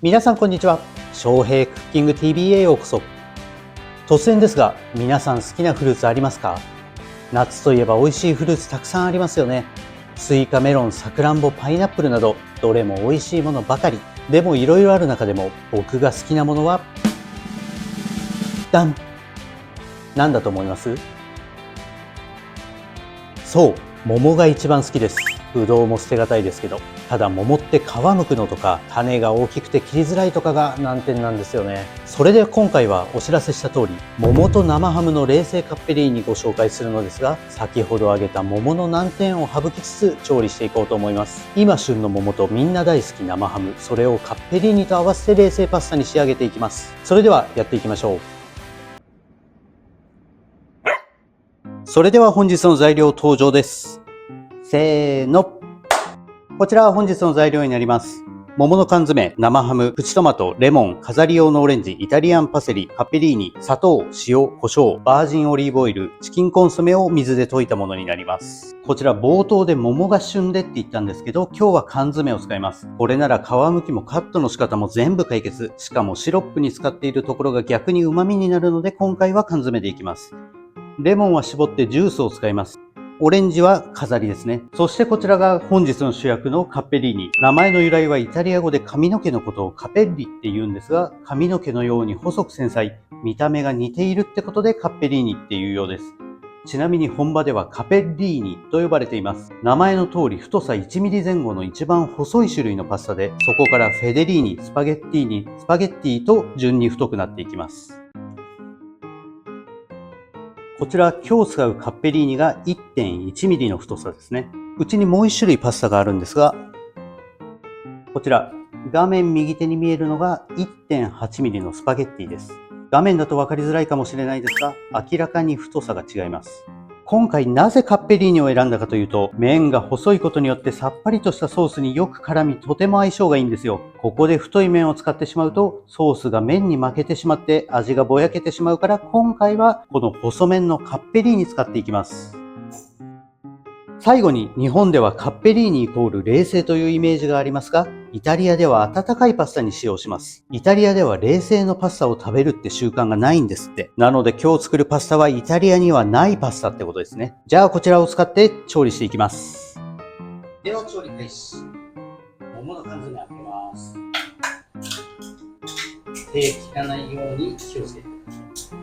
皆さんこんにちは。翔平クッキング TV へようこそ。突然ですが、皆さん好きなフルーツありますか？夏といえば美味しいフルーツたくさんありますよね。スイカ、メロン、さくらんぼ、パイナップルなど、どれも美味しいものばかり。でもいろいろある中でも、僕が好きなものは、ダン！何だと思います？そう、桃が一番好きです。ぶどうも捨てがたいですけど、ただ桃って皮むくのとか種が大きくて切りづらいとかが難点なんですよね。それで今回はお知らせした通り、桃と生ハムの冷製カッペリーニご紹介するのですが、先ほど挙げた桃の難点を省きつつ調理していこうと思います。今旬の桃とみんな大好き生ハム、それをカッペリーニと合わせて冷製パスタに仕上げていきます。それではやっていきましょう。それでは本日の材料登場です。せーの。こちらは本日の材料になります。桃の缶詰、生ハム、プチトマト、レモン、飾り用のオレンジ、イタリアンパセリ、カペリーニ、砂糖、塩、胡椒、バージンオリーブオイル、チキンコンソメを水で溶いたものになります。こちら冒頭で桃が旬でって言ったんですけど、今日は缶詰を使います。これなら皮むきもカットの仕方も全部解決。しかもシロップに使っているところが逆に旨味になるので、今回は缶詰でいきます。レモンは絞ってジュースを使います。オレンジは飾りですね。そしてこちらが本日の主役のカッペリーニ。名前の由来はイタリア語で髪の毛のことをカペッリって言うんですが、髪の毛のように細く繊細、見た目が似ているってことでカッペリーニっていうようです。ちなみに本場ではカペッリーニと呼ばれています。名前の通り太さ1ミリ前後の一番細い種類のパスタで、そこからフェデリーニ、スパゲッティーニ、スパゲッティと順に太くなっていきます。こちら今日使うカッペリーニが 1.1 ミリの太さですね。うちにもう1種類パスタがあるんですが、こちら画面右手に見えるのが 1.8 ミリのスパゲッティです。画面だと分かりづらいかもしれないですが、明らかに太さが違います。今回なぜカッペリーニを選んだかというと、麺が細いことによってさっぱりとしたソースによく絡み、とても相性がいいんですよ。ここで太い麺を使ってしまうと、ソースが麺に負けてしまって味がぼやけてしまうから、今回はこの細麺のカッペリーニ使っていきます。最後に、日本ではカッペリーニイコール冷製というイメージがありますが、イタリアでは温かいパスタに使用します。イタリアでは冷製のパスタを食べるって習慣がないんですって。なので今日作るパスタはイタリアにはないパスタってことですね。じゃあこちらを使って調理していきます。では調理開始。桃の缶詰開けます。手切らないように気をつけてください。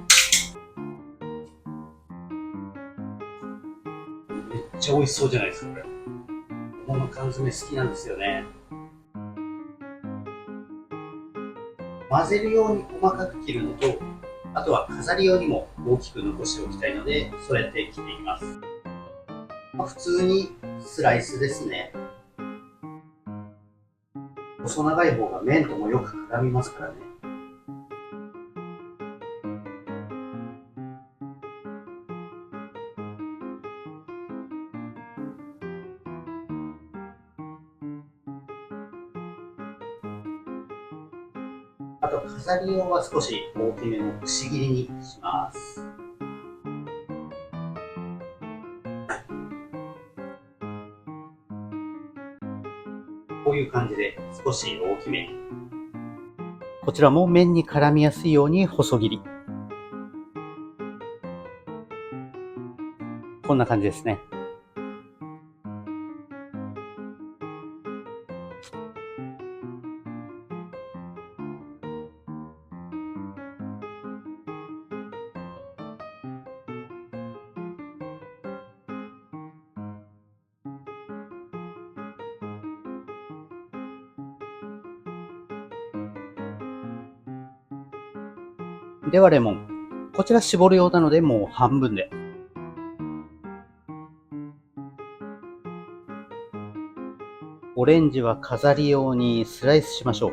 めっちゃ美味しそうじゃないですか、これ。桃の缶詰好きなんですよね。混ぜるように細かく切るのと、あとは飾り用にも大きく残しておきたいので、そうやって切っていきます。普通にスライスですね。細長い方が麺ともよく絡みますからね。あと飾り用は少し大きめのくし切りにします。こういう感じで少し大きめに。こちらも麺に絡みやすいように細切り。こんな感じですね。ではレモン。こちら絞るようなのでもう半分で。オレンジは飾り用にスライスしましょう。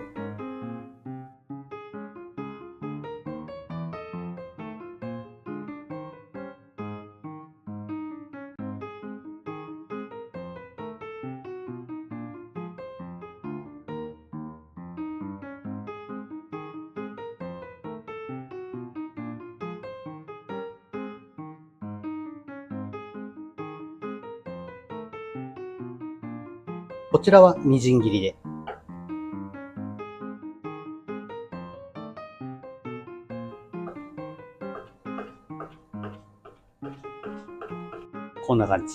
こちらはみじん切りで。こんな感じ。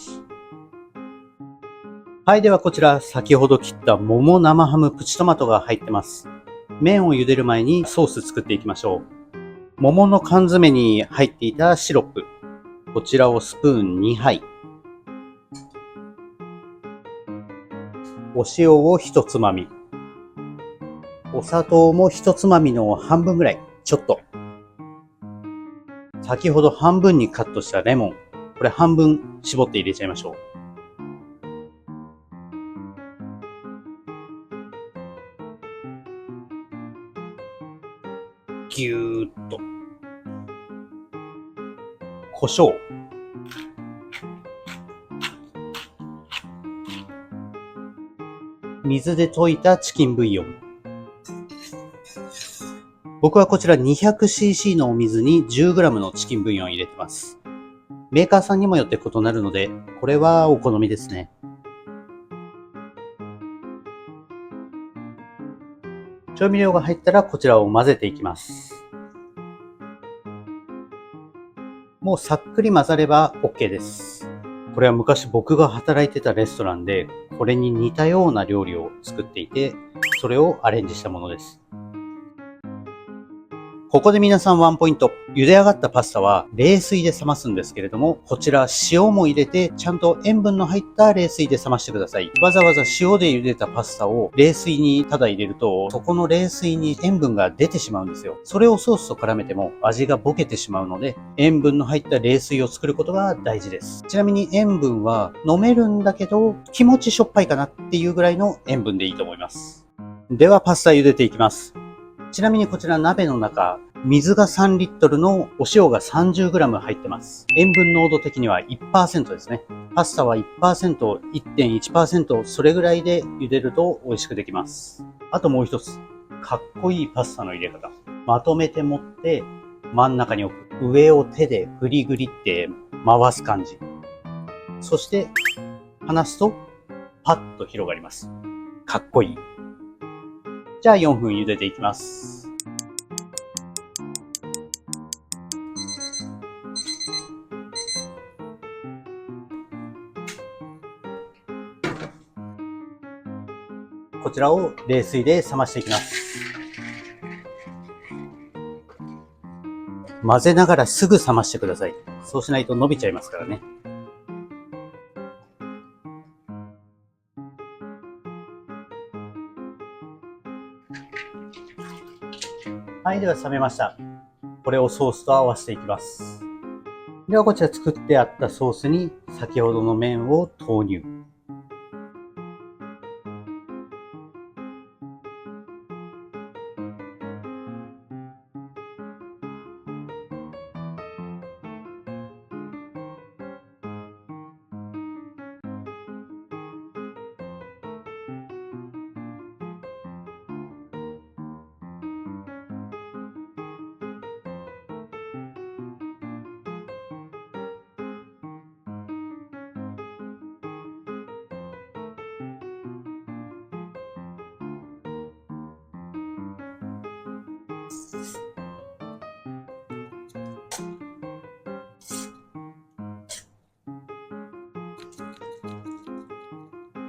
はい、ではこちら先ほど切った桃生ハムプチトマトが入ってます。麺を茹でる前にソース作っていきましょう。桃の缶詰に入っていたシロップ。こちらをスプーン2杯。お塩を1つまみ。お砂糖も1つまみの半分ぐらい。ちょっと。先ほど半分にカットしたレモン。これ半分絞って入れちゃいましょう。ぎゅーっと。胡椒。水で溶いたチキンブイヨン。僕はこちら 200cc のお水に 10g のチキンブイヨンを入れてます。メーカーさんにもよって異なるので、これはお好みですね。調味料が入ったらこちらを混ぜていきます。もうさっくり混ざれば OK です。これは昔僕が働いてたレストランで、これに似たような料理を作っていて、それをアレンジしたものです。ここで皆さんワンポイント。茹で上がったパスタは冷水で冷ますんですけれども、こちら塩も入れてちゃんと塩分の入った冷水で冷ましてください。わざわざ塩で茹でたパスタを冷水にただ入れると、そこの冷水に塩分が出てしまうんですよ。それをソースと絡めても味がボケてしまうので、塩分の入った冷水を作ることが大事です。ちなみに塩分は飲めるんだけど、気持ちしょっぱいかなっていうぐらいの塩分でいいと思います。ではパスタ茹でていきます。ちなみにこちら鍋の中、水が3リットルのお塩が 30g 入ってます。塩分濃度的には 1% ですね。パスタは 1%、1.1%、それぐらいで茹でると美味しくできます。あともう一つ、かっこいいパスタの入れ方。まとめて持って真ん中に置く。上を手でグリグリって回す感じ。そして離すとパッと広がります。かっこいい。じゃあ4分茹でていきます。こちらを冷水で冷ましていきます。混ぜながらすぐ冷ましてください。そうしないと伸びちゃいますからね。はい、では冷めました。これをソースと合わせていきます。ではこちら作ってあったソースに先ほどの麺を投入。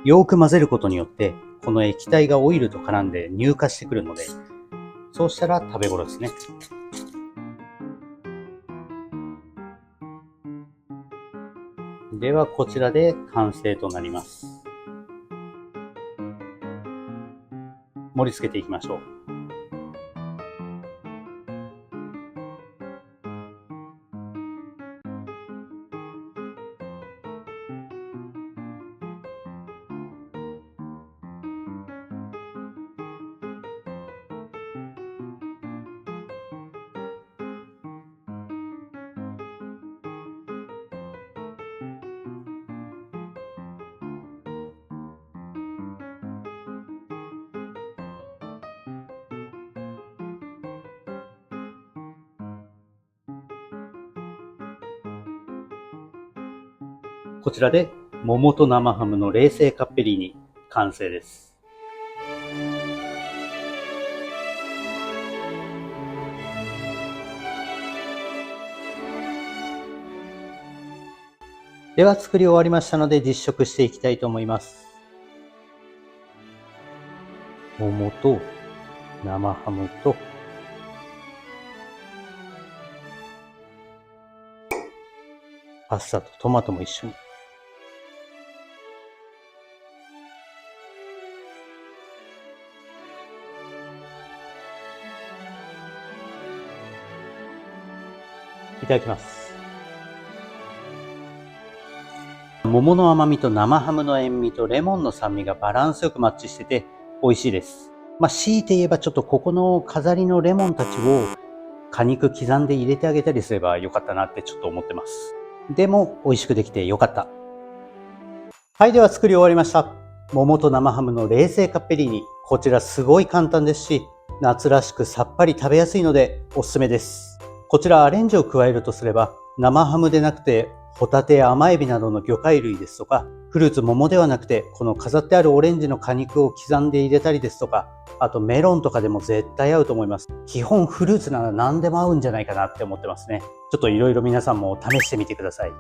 よく混ぜることによって、この液体がオイルと絡んで乳化してくるので、そうしたら食べ頃ですね。ではこちらで完成となります。盛り付けていきましょう。こちらで桃と生ハムの冷製カッペリーニ完成です。では作り終わりましたので実食していきたいと思います。桃と生ハムとパスタとトマトも一緒に。いただきます。桃の甘みと生ハムの塩味とレモンの酸味がバランスよくマッチしてて美味しいです。強いて言えばちょっとここの飾りのレモンたちを果肉刻んで入れてあげたりすればよかったなってちょっと思ってます。でも美味しくできてよかった。はい、では作り終わりました。桃と生ハムの冷製カッペリーニ。こちらすごい簡単ですし、夏らしくさっぱり食べやすいのでおすすめです。こちらアレンジを加えるとすれば、生ハムでなくてホタテや甘エビなどの魚介類ですとか、フルーツ桃ではなくてこの飾ってあるオレンジの果肉を刻んで入れたりですとか、あとメロンとかでも絶対合うと思います。基本フルーツなら何でも合うんじゃないかなって思ってますね。ちょっといろいろ皆さんも試してみてください。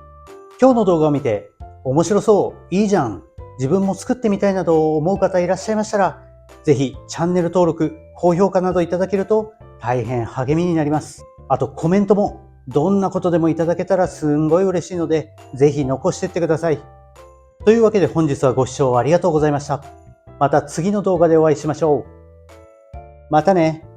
今日の動画を見て面白そう、いいじゃん、自分も作ってみたいなど思う方いらっしゃいましたら、ぜひチャンネル登録、高評価などいただけると大変励みになります。あとコメントもどんなことでもいただけたらすんごい嬉しいので、ぜひ残してってください。というわけで本日はご視聴ありがとうございました。また次の動画でお会いしましょう。またね。